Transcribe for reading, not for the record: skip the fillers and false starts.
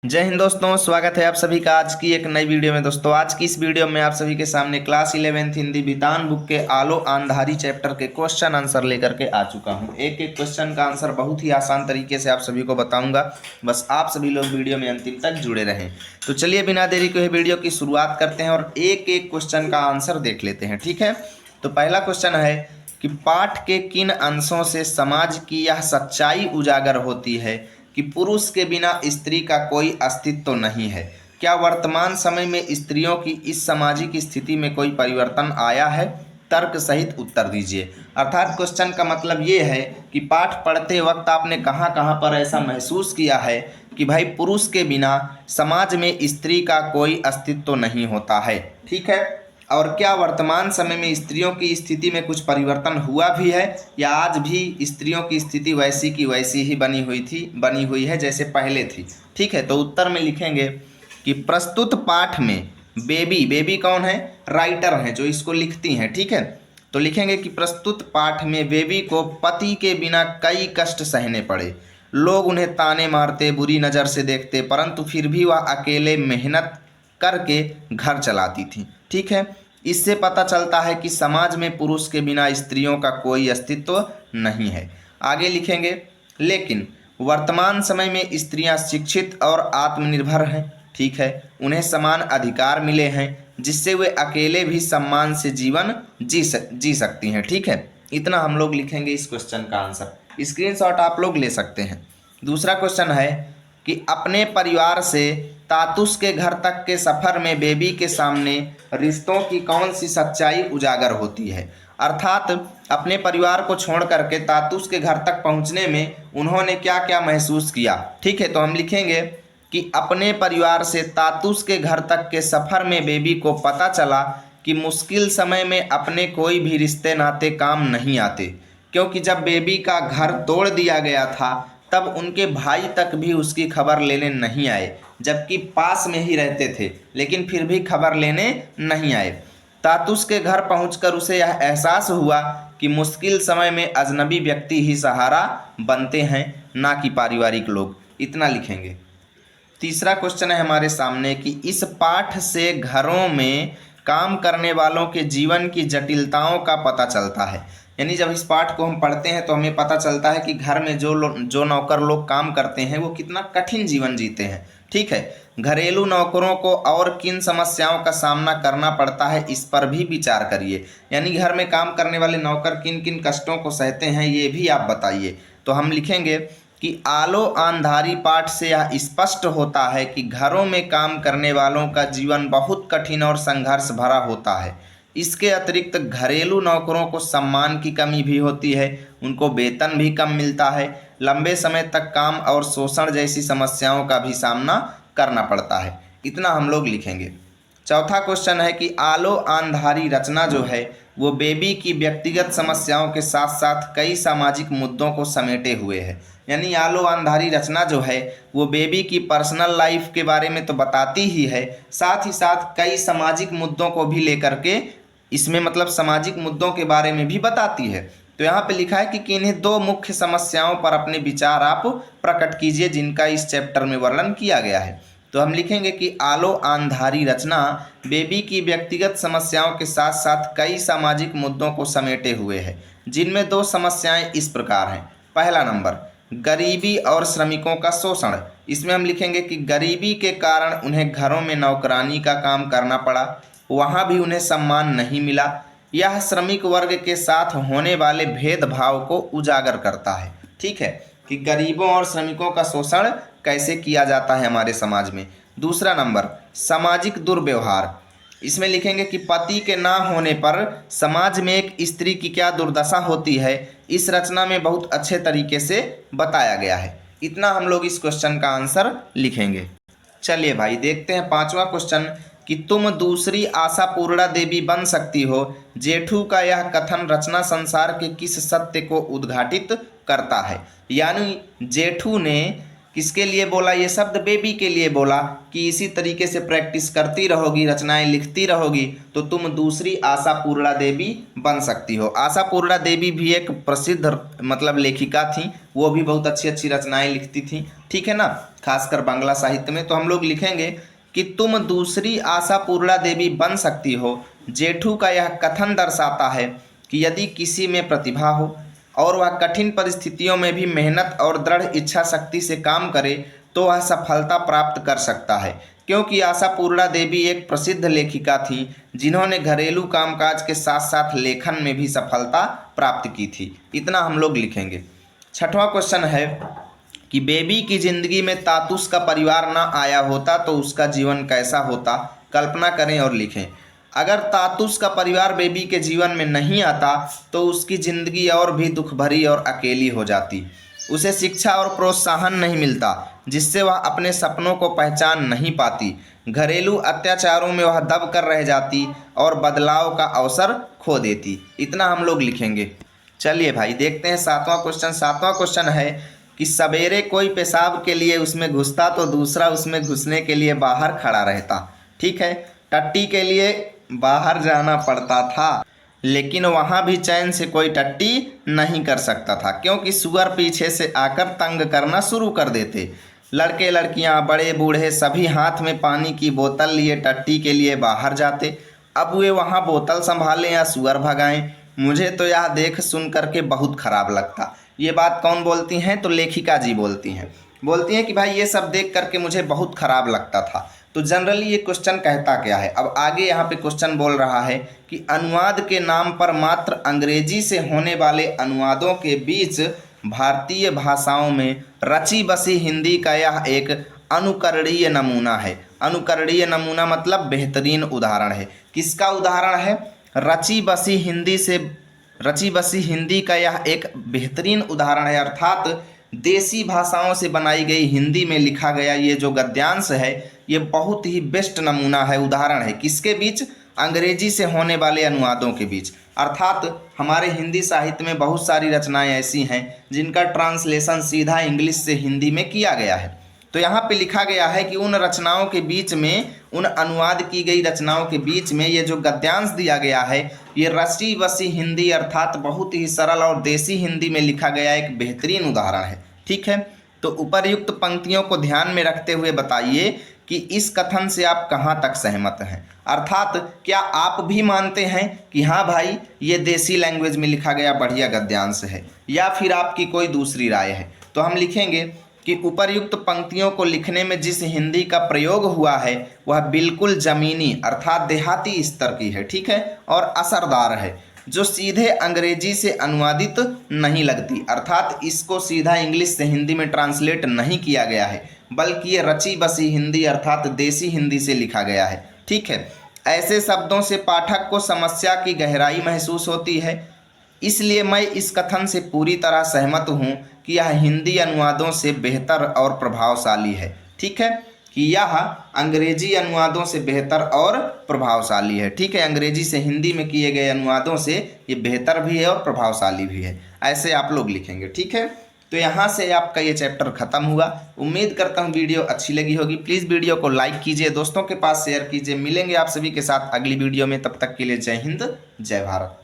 जय हिंद दोस्तों, स्वागत है आप सभी का आज की एक नई वीडियो में। दोस्तों आज की इस वीडियो में आप सभी के सामने क्लास 11th हिंदी विधान बुक के आलो आंधारी चैप्टर के क्वेश्चन आंसर लेकर के आ चुका हूं। एक एक क्वेश्चन का आंसर बहुत ही आसान तरीके से आप सभी को बताऊंगा, बस आप सभी लोग वीडियो में अंतिम तक जुड़े रहें। तो चलिए बिना देरी के वीडियो की शुरुआत करते हैं और एक एक क्वेश्चन का आंसर देख लेते हैं। ठीक है, तो पहला क्वेश्चन है कि पाठ के किन अंशों से समाज की यह सच्चाई उजागर होती है कि पुरुष के बिना स्त्री का कोई अस्तित्व नहीं है। क्या वर्तमान समय में स्त्रियों की इस सामाजिक स्थिति में कोई परिवर्तन आया है? तर्क सहित उत्तर दीजिए। अर्थात क्वेश्चन का मतलब ये है कि पाठ पढ़ते वक्त आपने कहाँ कहाँ पर ऐसा महसूस किया है कि भाई पुरुष के बिना समाज में स्त्री का कोई अस्तित्व नहीं होता है। ठीक है, और क्या वर्तमान समय में स्त्रियों की स्थिति में कुछ परिवर्तन हुआ भी है या आज भी स्त्रियों की स्थिति वैसी की वैसी ही बनी हुई है जैसे पहले थी। ठीक है, तो उत्तर में लिखेंगे कि प्रस्तुत पाठ में बेबी कौन है? राइटर हैं जो इसको लिखती हैं। ठीक है, तो लिखेंगे कि प्रस्तुत पाठ में बेबी को पति के बिना कई कष्ट सहने पड़े। लोग उन्हें ताने मारते, बुरी नज़र से देखते, परंतु फिर भी वह अकेले मेहनत करके घर चलाती थी। ठीक है, इससे पता चलता है कि समाज में पुरुष के बिना स्त्रियों का कोई अस्तित्व नहीं है। आगे लिखेंगे, लेकिन वर्तमान समय में स्त्रियां शिक्षित और आत्मनिर्भर हैं। ठीक है, उन्हें समान अधिकार मिले हैं जिससे वे अकेले भी सम्मान से जीवन जी सकती हैं। ठीक है, इतना हम लोग लिखेंगे इस क्वेश्चन का आंसर। स्क्रीनशॉट आप लोग ले सकते हैं। दूसरा क्वेश्चन है कि अपने परिवार से तातुस के घर तक के सफ़र में बेबी के सामने रिश्तों की कौन सी सच्चाई उजागर होती है। अर्थात अपने परिवार को छोड़ करके तातुस के घर तक पहुंचने में उन्होंने क्या क्या महसूस किया। ठीक है, तो हम लिखेंगे कि अपने परिवार से तातुस के घर तक के सफ़र में बेबी को पता चला कि मुश्किल समय में अपने कोई भी रिश्ते नाते काम नहीं आते, क्योंकि जब बेबी का घर तोड़ दिया गया था तब उनके भाई तक भी उसकी खबर लेने नहीं आए, जबकि पास में ही रहते थे, लेकिन फिर भी खबर लेने नहीं आए। तातुस के घर पहुंचकर उसे यह एहसास हुआ कि मुश्किल समय में अजनबी व्यक्ति ही सहारा बनते हैं, ना कि पारिवारिक लोग। इतना लिखेंगे। तीसरा क्वेश्चन है हमारे सामने कि इस पाठ से घरों में काम करने वालों के जीवन की जटिलताओं का पता चलता है। यानी जब इस पाठ को हम पढ़ते हैं तो हमें पता चलता है कि घर में जो नौकर लोग काम करते हैं वो कितना कठिन जीवन जीते हैं। ठीक है, घरेलू नौकरों को और किन समस्याओं का सामना करना पड़ता है इस पर भी विचार करिए। यानी घर में काम करने वाले नौकर किन किन कष्टों को सहते हैं ये भी आप बताइए। तो हम लिखेंगे कि आलो आंधारी पाठ से यह स्पष्ट होता है कि घरों में काम करने वालों का जीवन बहुत कठिन और संघर्ष भरा होता है। इसके अतिरिक्त घरेलू नौकरों को सम्मान की कमी भी होती है, उनको वेतन भी कम मिलता है, लंबे समय तक काम और शोषण जैसी समस्याओं का भी सामना करना पड़ता है। इतना हम लोग लिखेंगे। चौथा क्वेश्चन है कि आलो आंधारी रचना जो है वो बेबी की व्यक्तिगत समस्याओं के साथ साथ कई सामाजिक मुद्दों को समेटे हुए है। यानी आलो आंधारी रचना जो है वो बेबी की पर्सनल लाइफ के बारे में तो बताती ही है, साथ ही साथ कई सामाजिक मुद्दों को भी लेकर के इसमें मतलब सामाजिक मुद्दों के बारे में भी बताती है। तो यहाँ पे लिखा है कि किन्हीं दो मुख्य समस्याओं पर अपने विचार आप प्रकट कीजिए जिनका इस चैप्टर में वर्णन किया गया है। तो हम लिखेंगे कि आलो आंधारी रचना बेबी की व्यक्तिगत समस्याओं के साथ साथ कई सामाजिक मुद्दों को समेटे हुए है, जिनमें दो समस्याएं इस प्रकार हैं। पहला नंबर गरीबी और श्रमिकों का शोषण। इसमें हम लिखेंगे कि गरीबी के कारण उन्हें घरों में नौकरानी का काम करना पड़ा, वहाँ भी उन्हें सम्मान नहीं मिला। यह श्रमिक वर्ग के साथ होने वाले भेदभाव को उजागर करता है। ठीक है, कि गरीबों और श्रमिकों का शोषण कैसे किया जाता है हमारे समाज में। दूसरा नंबर सामाजिक दुर्व्यवहार। इसमें लिखेंगे कि पति के ना होने पर समाज में एक स्त्री की क्या दुर्दशा होती है, इस रचना में बहुत अच्छे तरीके से बताया गया है। इतना हम लोग इस क्वेश्चन का आंसर लिखेंगे। चलिए भाई देखते हैं पांचवा क्वेश्चन कि तुम दूसरी आशापूर्णा देवी बन सकती हो। जेठू का यह कथन रचना संसार के किस सत्य को उद्घाटित करता है। यानी जेठू ने किसके लिए बोला? ये शब्द बेबी के लिए बोला कि इसी तरीके से प्रैक्टिस करती रहोगी, रचनाएं लिखती रहोगी तो तुम दूसरी आशापूर्णा देवी बन सकती हो। आशापूर्णा देवी भी एक प्रसिद्ध मतलब लेखिका थी, वो भी बहुत अच्छी अच्छी रचनाएं लिखती थी, ठीक है ना, खासकर बांग्ला साहित्य में। तो हम लोग लिखेंगे कि तुम दूसरी आशापूर्णा देवी बन सकती हो। जेठू का यह कथन दर्शाता है कि यदि किसी में प्रतिभा हो और वह कठिन परिस्थितियों में भी मेहनत और दृढ़ इच्छा शक्ति से काम करे तो वह सफलता प्राप्त कर सकता है। क्योंकि आशापूर्णा देवी एक प्रसिद्ध लेखिका थी जिन्होंने घरेलू कामकाज के साथ साथ लेखन में भी सफलता प्राप्त की थी। इतना हम लोग लिखेंगे। छठवां क्वेश्चन है कि बेबी की जिंदगी में तातुस का परिवार ना आया होता तो उसका जीवन कैसा होता? कल्पना करें और लिखें। अगर तातुस का परिवार बेबी के जीवन में नहीं आता तो उसकी ज़िंदगी और भी दुख भरी और अकेली हो जाती। उसे शिक्षा और प्रोत्साहन नहीं मिलता जिससे वह अपने सपनों को पहचान नहीं पाती। घरेलू अत्याचारों में वह दब कर रह जाती और बदलाव का अवसर खो देती। इतना हम लोग लिखेंगे। चलिए भाई देखते हैं सातवां क्वेश्चन। सातवां क्वेश्चन है कि सवेरे कोई पेशाब के लिए उसमें घुसता तो दूसरा उसमें घुसने के लिए बाहर खड़ा रहता। ठीक है, टट्टी के लिए बाहर जाना पड़ता था लेकिन वहाँ भी चैन से कोई टट्टी नहीं कर सकता था क्योंकि सुअर पीछे से आकर तंग करना शुरू कर देते। लड़के लड़कियाँ बड़े बूढ़े सभी हाथ में पानी की बोतल लिए टट्टी के लिए बाहर जाते। अब वे वहाँ बोतल संभालें या सुअर भगाएं, मुझे तो यह देख सुन करके बहुत खराब लगता। ये बात कौन बोलती हैं? तो लेखिका जी बोलती हैं कि भाई ये सब देख करके मुझे बहुत खराब लगता था। तो जनरली ये क्वेश्चन कहता क्या है? अब आगे यहाँ पे क्वेश्चन बोल रहा है कि अनुवाद के नाम पर मात्र अंग्रेजी से होने वाले अनुवादों के बीच भारतीय भाषाओं में रची बसी हिंदी का यह एक अनुकरणीय नमूना है। अनुकरणीय नमूना मतलब बेहतरीन उदाहरण है। किसका उदाहरण है? रची बसी हिंदी का यह एक बेहतरीन उदाहरण है, अर्थात देसी भाषाओं से बनाई गई हिंदी में लिखा गया ये जो गद्यांश है ये बहुत ही बेस्ट नमूना है, उदाहरण है। किसके बीच? अंग्रेजी से होने वाले अनुवादों के बीच। अर्थात हमारे हिंदी साहित्य में बहुत सारी रचनाएं ऐसी हैं जिनका ट्रांसलेशन सीधा इंग्लिश से हिंदी में किया गया है। तो यहाँ पे लिखा गया है कि उन रचनाओं के बीच में, उन अनुवाद की गई रचनाओं के बीच में ये जो गद्यांश दिया गया है ये रची बसी हिंदी अर्थात बहुत ही सरल और देसी हिंदी में लिखा गया एक बेहतरीन उदाहरण है। ठीक है, तो उपर्युक्त पंक्तियों को ध्यान में रखते हुए बताइए कि इस कथन से आप कहाँ तक सहमत हैं। अर्थात क्या आप भी मानते हैं कि हाँ भाई ये देसी लैंग्वेज में लिखा गया बढ़िया गद्यांश है, या फिर आपकी कोई दूसरी राय है? तो हम लिखेंगे कि उपर्युक्त पंक्तियों को लिखने में जिस हिंदी का प्रयोग हुआ है वह बिल्कुल ज़मीनी अर्थात देहाती स्तर की है। ठीक है, और असरदार है, जो सीधे अंग्रेजी से अनुवादित नहीं लगती, अर्थात इसको सीधा इंग्लिश से हिंदी में ट्रांसलेट नहीं किया गया है बल्कि ये रची बसी हिंदी अर्थात देसी हिंदी से लिखा गया है। ठीक है, ऐसे शब्दों से पाठक को समस्या की गहराई महसूस होती है, इसलिए मैं इस कथन से पूरी तरह सहमत हूँ कि यह हिंदी अनुवादों से बेहतर और प्रभावशाली है। ठीक है, कि यह अंग्रेजी अनुवादों से बेहतर और प्रभावशाली है। ठीक है, अंग्रेजी से हिंदी में किए गए अनुवादों से ये बेहतर भी है और प्रभावशाली भी है, ऐसे आप लोग लिखेंगे। ठीक है, तो यहाँ से आपका ये चैप्टर खत्म हुआ। उम्मीद करता हूँ वीडियो अच्छी लगी होगी। प्लीज़ वीडियो को लाइक कीजिए, दोस्तों के पास शेयर कीजिए। मिलेंगे आप सभी के साथ अगली वीडियो में, तब तक के लिए जय हिंद जय भारत।